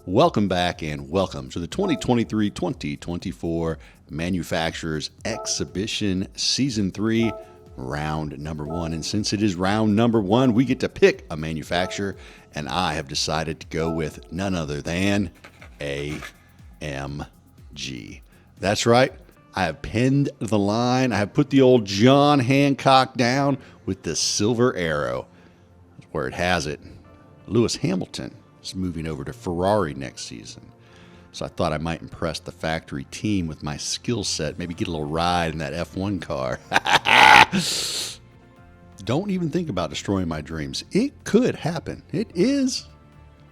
Welcome back and welcome to the 2023-2024 Manufacturers Exhibition Season 3, round number 1. And since it is round number 1, we get to pick a manufacturer, and I have decided to go with none other than AMG. That's right. I have pinned the line. I have put the old John Hancock down with the silver arrow. That's where it has it. Lewis Hamilton is moving over to Ferrari next season. So I thought I might impress the factory team with my skill set, maybe get a little ride in that F1 car. Don't even think about destroying my dreams. It could happen. It is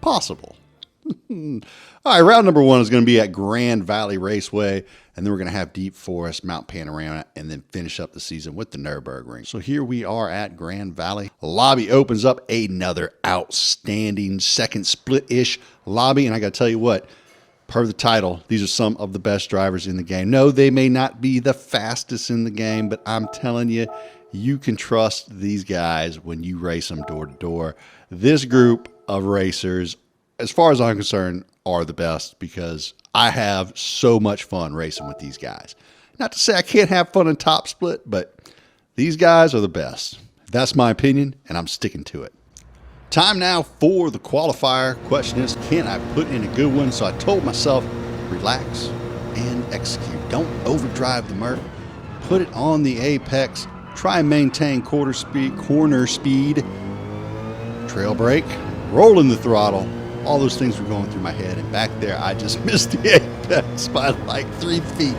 possible. All right, round number 1 is going to be at Grand Valley Raceway, and then we're going to have Deep Forest, Mount Panorama, and then finish up the season with the Nürburgring. So here we are at Grand Valley. Lobby opens up, another outstanding second split-ish lobby, and I got to tell you what, per the title, these are some of the best drivers in the game. No, they may not be the fastest in the game, but I'm telling you, you can trust these guys when you race them door to door. This group of racers, as far as I'm concerned, are the best because I have so much fun racing with these guys. Not to say I can't have fun in Top Split, but these guys are the best. That's my opinion, and I'm sticking to it. Time now for the qualifier. Question is, can I put in a good one? So I told myself, relax and execute. Don't overdrive the Merc. Put it on the apex. Try and maintain corner speed. Trail brake. Roll in the throttle. All those things were going through my head, and back there I just missed the apex by like 3 feet.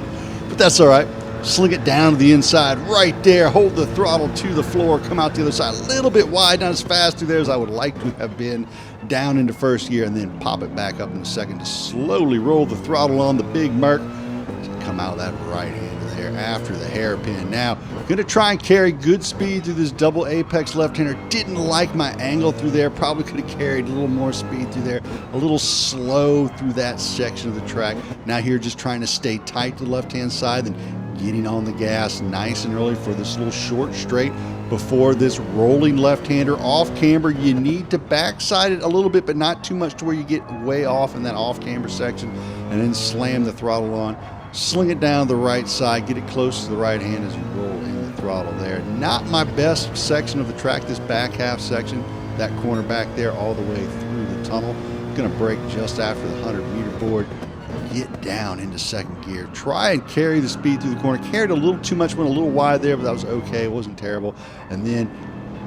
But that's all right. Sling it down to the inside right there. Hold the throttle to the floor. Come out the other side a little bit wide, not as fast through there as I would like to have been, down into first gear, and then pop it back up in second to slowly roll the throttle on the big Merc. Come out of that right hand there after the hairpin. Now, going to try and carry good speed through this double apex left-hander. Didn't like my angle through there. Probably could have carried a little more speed through there. A little slow through that section of the track. Now here just trying to stay tight to the left-hand side, then getting on the gas nice and early for this little short straight before this rolling left-hander off camber. You need to backside it a little bit, but not too much to where you get way off in that off camber section, and then slam the throttle on. Sling it down the right side, get it close to the right hand as you roll in the throttle there. Not my best section of the track, this back half section, that corner back there all the way through the tunnel. Gonna brake just after the 100-meter board. Get down into second gear. Try and carry the speed through the corner. Carried a little too much, went a little wide there, but that was okay. It wasn't terrible. And then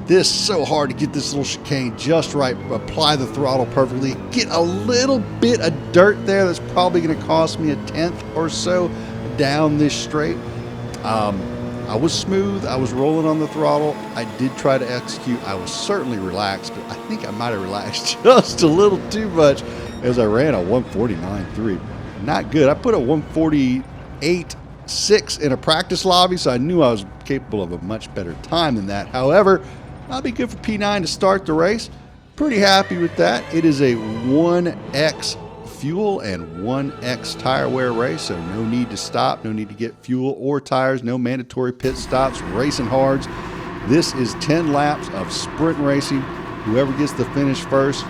this, so hard to get this little chicane just right. Apply the throttle perfectly. Get a little bit of dirt there. That's probably going to cost me a 10th or so down this straight. I was smooth. I was rolling on the throttle. I did try to execute. I was certainly relaxed, but I think I might have relaxed just a little too much as I ran a 149.3. Not good. I put a 148.6 in a practice lobby, so I knew I was capable of a much better time than that. However, I'll be good for P9 to start the race. Pretty happy with that. It is a 1X fuel and 1X tire wear race, so no need to stop, no need to get fuel or tires, no mandatory pit stops, racing hards. This is 10 laps of sprint racing. Whoever gets the finish first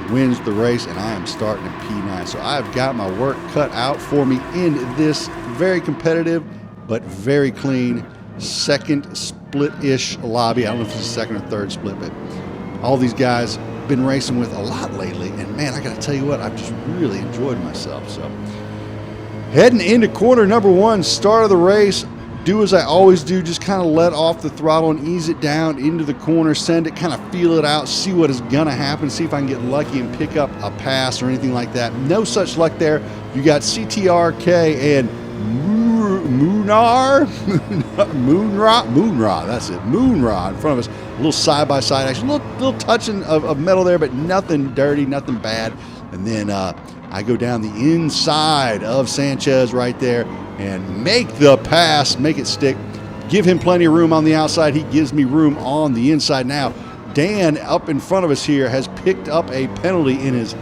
wins the race, and I am starting at P9. So I've got my work cut out for me in this very competitive but very clean second split-ish lobby. I don't know if it's a second or third split, but all these guys been racing with a lot lately, and man, I gotta tell you what, I've just really enjoyed myself. So heading into corner number 1, start of the race. Do as I always do, just kind of let off the throttle and ease it down into the corner, send it, kind of feel it out, see what is gonna happen, see if I can get lucky and pick up a pass or anything like that. No such luck there. You got CTRK and Moonra, that's it, Moonra in front of us. A little side-by-side action, little touching of metal there, but nothing dirty, nothing bad. And then I go down the inside of Sanchez right there and make the pass, make it stick. Give him plenty of room on the outside. He gives me room on the inside. Now, Dan up in front of us here has picked up a penalty in his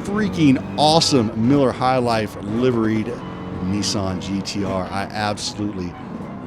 freaking awesome Miller High Life liveried Nissan GTR. I absolutely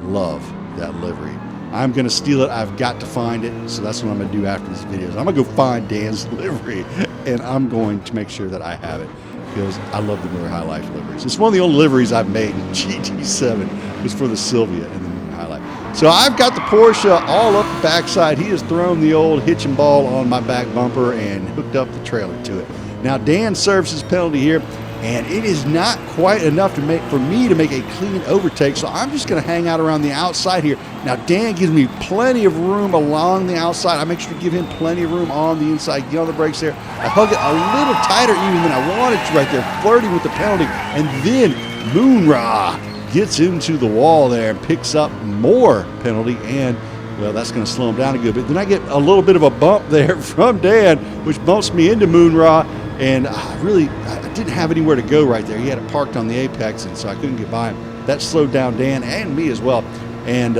love that livery. I'm going to steal it. I've got to find it. So that's what I'm going to do after this video. I'm going to go find Dan's livery, and I'm going to make sure that I have it. because I love the Miller High Life liveries. It's one of the only liveries I've made in GT7 was for the Sylvia and the Miller High Life. So I've got the Porsche all up the backside. He has thrown the old hitching ball on my back bumper and hooked up the trailer to it. Now Dan serves his penalty here, and it is not quite enough for me to make a clean overtake, so I'm just going to hang out around the outside here. Now Dan gives me plenty of room along the outside. I make sure to give him plenty of room on the inside, get on the brakes there. I hug it a little tighter even than I wanted to right there, flirting with the penalty, and then Moonra gets into the wall there and picks up more penalty, and well, that's going to slow him down a good bit. Then I get a little bit of a bump there from Dan, which bumps me into Moonra, and I didn't have anywhere to go right there. He had it parked on the apex, and so I couldn't get by him. That slowed down Dan and me as well, and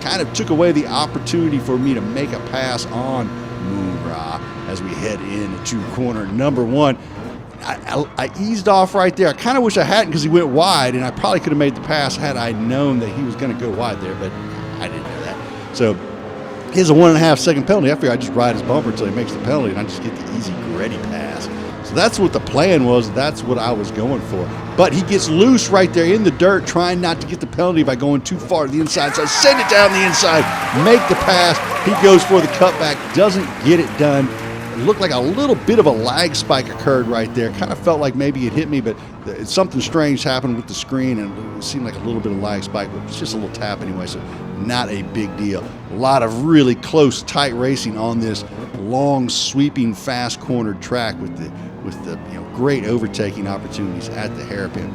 kind of took away the opportunity for me to make a pass on Moonra as we head into corner number 1. I eased off right there. I kind of wish I hadn't because he went wide, and I probably could have made the pass had I known that he was going to go wide there, but I didn't know that. So he has a 1.5 second penalty. I figure I just ride his bumper until he makes the penalty, and I just get the easy, gritty pass. So that's what the plan was. That's what I was going for. But he gets loose right there in the dirt, trying not to get the penalty by going too far to the inside. So I send it down the inside, make the pass. He goes for the cutback, doesn't get it done. It looked like a little bit of a lag spike occurred right there. Kind of felt like maybe it hit me, but something strange happened with the screen, and it seemed like a little bit of lag spike, but it's just a little tap anyway, so not a big deal. A lot of really close, tight racing on this long, sweeping, fast cornered track with the great overtaking opportunities at the hairpin.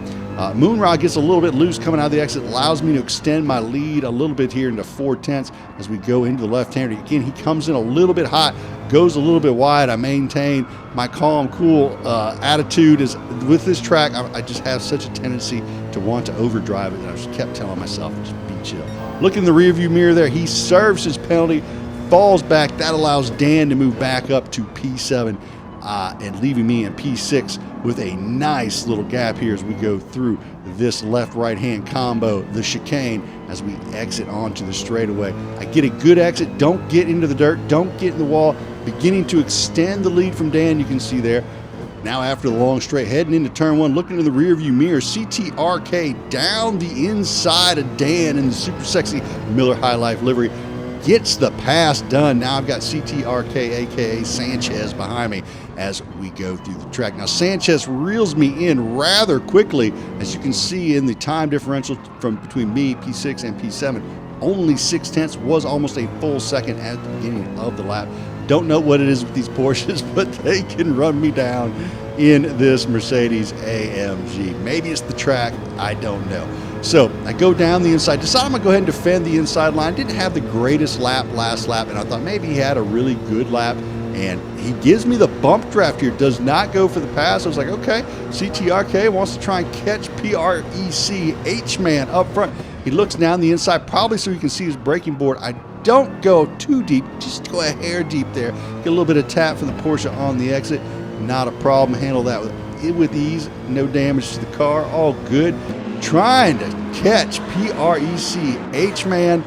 Moonra gets a little bit loose coming out of the exit, allows me to extend my lead a little bit here into 4/10 as we go into the left-hander. Again, he comes in a little bit hot, goes a little bit wide. I maintain my calm, cool attitude. Is with this track, I just have such a tendency to want to overdrive it, and I just kept telling myself, just be chill. Look in the rearview mirror there. He serves his penalty, falls back. That allows Dan to move back up to P7. And leaving me in P6 with a nice little gap here as we go through this left-right hand combo, the chicane, as we exit onto the straightaway. I get a good exit, don't get into the dirt, don't get in the wall, beginning to extend the lead from Dan, you can see there. Now after the long straight, heading into turn 1, looking in the rearview mirror, CTRK down the inside of Dan in the super sexy Miller High Life livery. Gets the pass done. Now I've got CTRK, aka Sanchez, behind me as we go through the track. Now Sanchez reels me in rather quickly, as you can see in the time differential from between me, P6 and P7. Only 0.6 was almost a full second at the beginning of the lap. Don't know what it is with these Porsches, but they can run me down in this Mercedes AMG. Maybe it's the track, I don't know. So I go down the inside, decide I'm going to go ahead and defend the inside line. Didn't have the greatest lap last lap, and I thought maybe he had a really good lap, and he gives me the bump draft here, does not go for the pass. I was like, okay, CTRK wants to try and catch PREC H-Man up front. He looks down the inside, probably so he can see his braking board. I don't go too deep, just go a hair deep there. Get a little bit of tap from the Porsche on the exit. Not a problem, handle that with ease, no damage to the car, all good. Trying to catch PREC H-Man,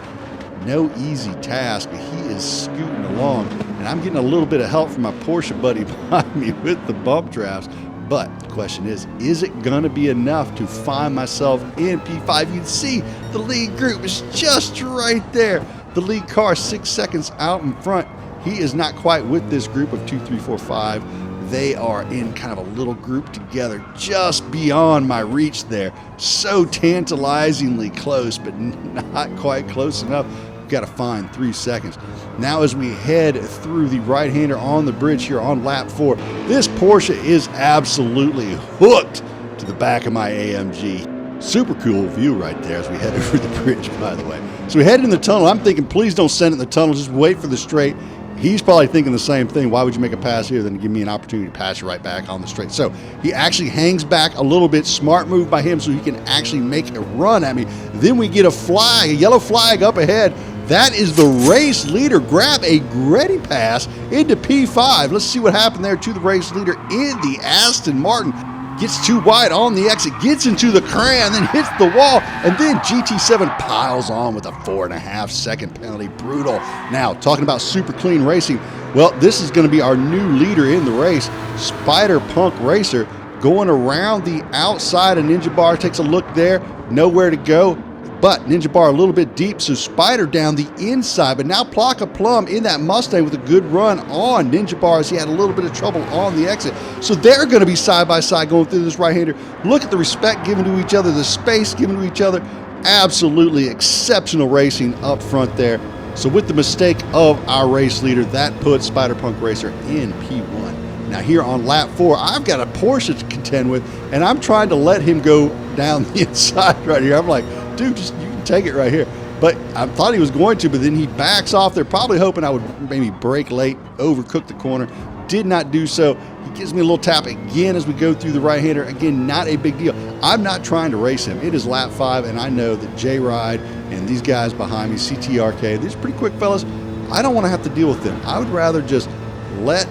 no easy task. He is scooting along, and I'm getting a little bit of help from my Porsche buddy behind me with the bump drafts. But the question is it going to be enough to find myself in P5? You can see the lead group is just right there. The lead car 6 seconds out in front. He is not quite with this group of 2, 3, 4, 5. They are in kind of a little group together, just beyond my reach there. So tantalizingly close, but not quite close enough. We've got to find 3 seconds. Now as we head through the right-hander on the bridge here on lap 4, this Porsche is absolutely hooked to the back of my AMG. Super cool view right there as we head over the bridge, by the way. So we head in the tunnel. I'm thinking, please don't send it in the tunnel. Just wait for the straight. He's probably thinking the same thing. Why would you make a pass here than give me an opportunity to pass you right back on the straight? So he actually hangs back a little bit. Smart move by him so he can actually make a run at me. Then we get a flag, a yellow flag up ahead. That is the race leader. Grab a ready pass into P5. Let's see what happened there to the race leader in the Aston Martin. Gets too wide on the exit, gets into the Gran, then hits the wall, and then GT7 piles on with a 4.5 second penalty. Brutal. Now, talking about super clean racing, well, this is going to be our new leader in the race, Spider Punk Racer. going around the outside, and Ninja Bar takes a look there, nowhere to go. But Ninja Bar a little bit deep, so Spider down the inside. But now Plaka Plum in that Mustang with a good run on Ninja Bar as he had a little bit of trouble on the exit. So they're going to be side by side going through this right-hander. Look at the respect given to each other, the space given to each other. Absolutely exceptional racing up front there. So with the mistake of our race leader, that puts Spider Punk Racer in P1. Now here on lap 4, I've got a Porsche to contend with, and I'm trying to let him go down the inside right here. I'm like, dude, just you can take it right here. But I thought he was going to, but then he backs off. They're probably hoping I would maybe brake late, overcook the corner. Did not do so. He gives me a little tap again as we go through the right-hander. Again, not a big deal. I'm not trying to race him. It is lap 5, and I know that J-Ride and these guys behind me, CTRK, these are pretty quick fellas. I don't want to have to deal with them. I would rather just let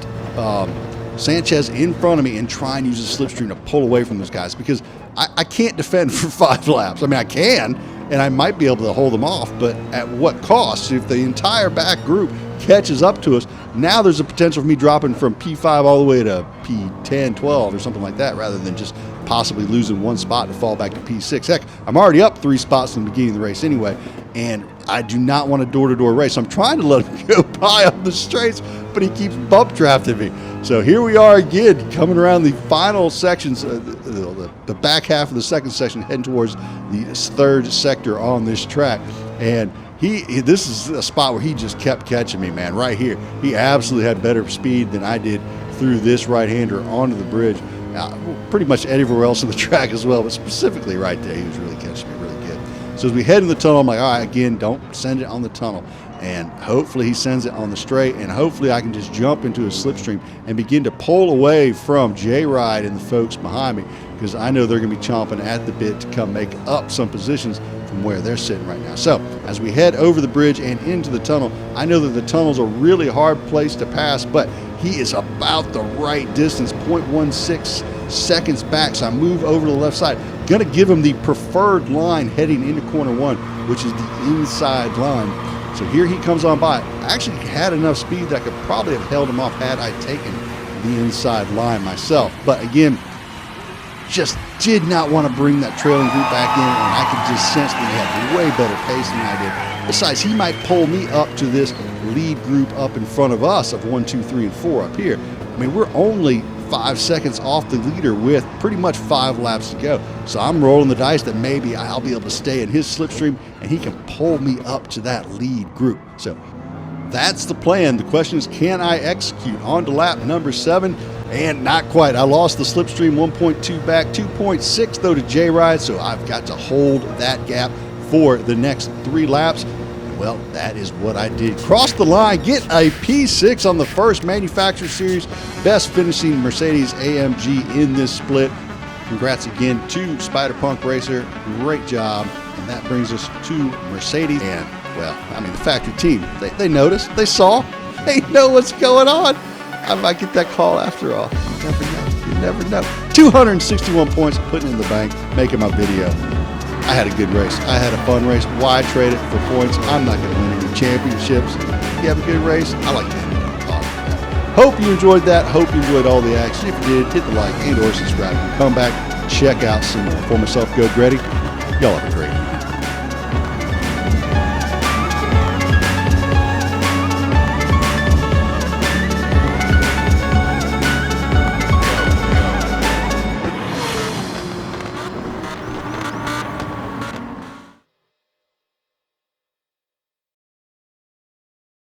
Sanchez in front of me and try and use a slipstream to pull away from those guys, because I can't defend for 5 laps. I mean, I can, and I might be able to hold them off, but at what cost? If the entire back group catches up to us, now there's a potential for me dropping from P5 all the way to P10, 12 or something like that, rather than just possibly losing one spot to fall back to P6. Heck, I'm already up 3 spots in the beginning of the race anyway, and I do not want a door-to-door race. So I'm trying to let him go by up the straights, but he keeps bump drafting me. So here we are again, coming around the final sections, the back half of the second section, heading towards the third sector on this track. And this is a spot where he just kept catching me, man, right here. He absolutely had better speed than I did through this right-hander onto the bridge. Pretty much everywhere else on the track as well, but specifically right there, he was really catching me really good. So as we head in the tunnel, I'm like, all right, again, don't send it on the tunnel. And hopefully he sends it on the straight, and hopefully I can just jump into a slipstream and begin to pull away from J-Ride and the folks behind me, because I know they're going to be chomping at the bit to come make up some positions from where they're sitting right now. So as we head over the bridge and into the tunnel, I know that the tunnel's a really hard place to pass, but he is about the right distance, 0.16 seconds back. So I move over to the left side, going to give him the preferred line heading into corner 1, which is the inside line. So here he comes on by. I actually had enough speed that I could probably have held him off had I taken the inside line myself. But again, just did not want to bring that trailing group back in, and I could just sense that he had way better pace than I did. Besides, he might pull me up to this lead group up in front of us of 1, 2, 3, and 4 up here. I mean, we're only 5 seconds off the leader with pretty much 5 laps to go. So I'm rolling the dice that maybe I'll be able to stay in his slipstream and he can pull me up to that lead group. So that's the plan. The question is, can I execute? On to lap number 7, and not quite. I lost the slipstream 1.2 back, 2.6 though to J-Ride, so I've got to hold that gap for the next 3 laps. Well, that is what I did. Cross the line, get a P6 on the first Manufacturer Series best finishing Mercedes AMG in this split. Congrats again to Spider Punk Racer. Great job. And that brings us to Mercedes. And, well, I mean, the factory team, they noticed, they saw, they know what's going on. I might get that call after all. You never know. You never know. 261 points putting in the bank, making my video. I had a good race. I had a fun race. Why trade it for points? I'm not going to win any championships. If you have a good race, I like to talk about that. Hope you enjoyed that. Hope you enjoyed all the action. If you did, hit the like and or subscribe. Come back, check out some more. For myself, Go Gretty. Y'all have a great day.